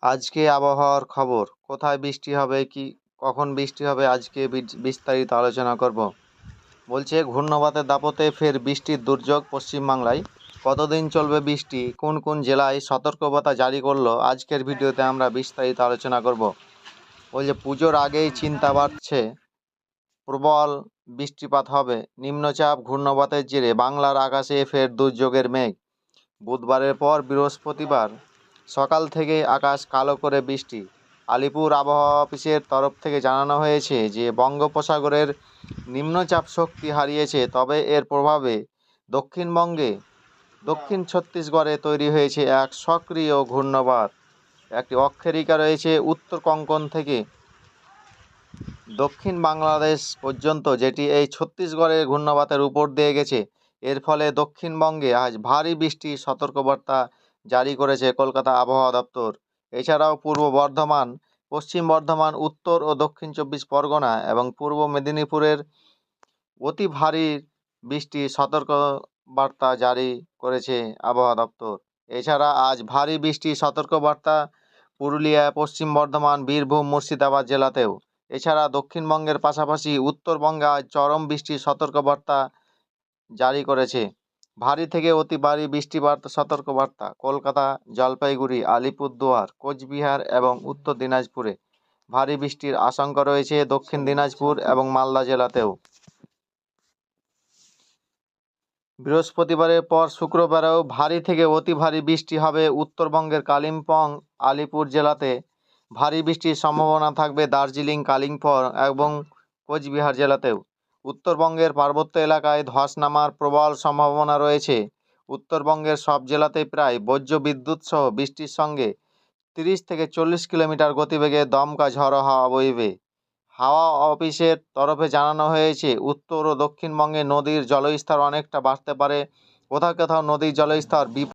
আজকে আবহাওয়ার খবর, কোথায় বৃষ্টি হবে, কখন বৃষ্টি হবে, আজকে বিস্তারিত আলোচনা করব। বলছে ঘূর্ণিবাতের দাপটে ফের বৃষ্টির দুর্যোগ পশ্চিমবাংলায়। কতদিন চলবে বৃষ্টি, কোন কোন জেলায় সতর্কবার্তা জারি করলো, আজকের ভিডিওতে আমরা বিস্তারিত আলোচনা করব। বলছে পুজোর আগেই চিন্তা বাড়ছে, প্রবল বৃষ্টিপাত হবে। নিম্নচাপ ঘূর্ণিবাতের জেরে বাংলার আকাশে ফের দুর্যোগের মেঘ। বুধবারের পর বৃহস্পতিবার সকাল থেকেই আকাশ কালো করে বৃষ্টি। আলিপুর আবহাওয়া অফিসের তরফ থেকে জানানো হয়েছে যে বঙ্গোপসাগরের নিম্নচাপ শক্তি হারিয়েছে, তবে এর প্রভাবে দক্ষিণ ছত্তিশগড়ে তৈরি হয়েছে এক সক্রিয় ঘূর্ণিবাত। একটি অক্ষরেখা রয়েছে উত্তর কোঙ্কণ থেকে দক্ষিণ বাংলাদেশ পর্যন্ত, যেটি এই ছত্তিশগড়ের ঘূর্ণিবাতের উপর দিয়ে গেছে। এর ফলে দক্ষিণবঙ্গে আজ ভারী বৃষ্টির সতর্কবার্তা জারি করেছে কলকাতা আবহাওয়া দপ্তর। এছাড়াও পূর্ব বর্ধমান, পশ্চিম বর্ধমান, উত্তর ও দক্ষিণ 24 পরগনা এবং পূর্ব মেদিনীপুরের অতি ভারী বৃষ্টির সতর্কবার্তা জারি করেছে আবহাওয়া দপ্তর। এছাড়া আজ ভারী বৃষ্টির সতর্কবার্তা পুরুলিয়া, পশ্চিম বর্ধমান, বীরভূম, মুর্শিদাবাদ জেলাতেও। এছাড়া দক্ষিণবঙ্গের পাশাপাশি উত্তরবঙ্গে আজ চরম বৃষ্টির সতর্কবার্তা জারি করেছে। ভারী থেকে অতি ভারী বৃষ্টিপাত সতর্কবার্তা কলকাতা, জলপাইগুড়ি, আলিপুরদুয়ার, কোচবিহার এবং উত্তর দিনাজপুরে। ভারী বৃষ্টির আশঙ্কা রয়েছে দক্ষিণ দিনাজপুর এবং মালদা জেলাতেও। বৃহস্পতিবারের পর শুক্রবারেও ভারী থেকে অতি ভারী বৃষ্টি হবে উত্তরবঙ্গের কালিম্পং, আলিপুর জেলাতে। ভারী বৃষ্টির সম্ভাবনা থাকবে দার্জিলিং, কালিম্পং এবং কোচবিহার জেলাতেও। উত্তরবঙ্গের পার্বত্য এলাকায় ধস নামার প্রবল সম্ভাবনা রয়েছে। উত্তরবঙ্গের সব জেলাতেই প্রায় বজ্রবিদ্যুৎ সহ বৃষ্টির সঙ্গে 30 থেকে 40 কিলোমিটার গতিবেগে দমকা ঝড়ো হাওয়া বইবে। হাওয়া অফিসের তরফে জানানো হয়েছে, উত্তর ও দক্ষিণবঙ্গে নদীর জলস্তর অনেকটা বাড়তে পারে। কোথাও কোথাও নদীর জলস্তর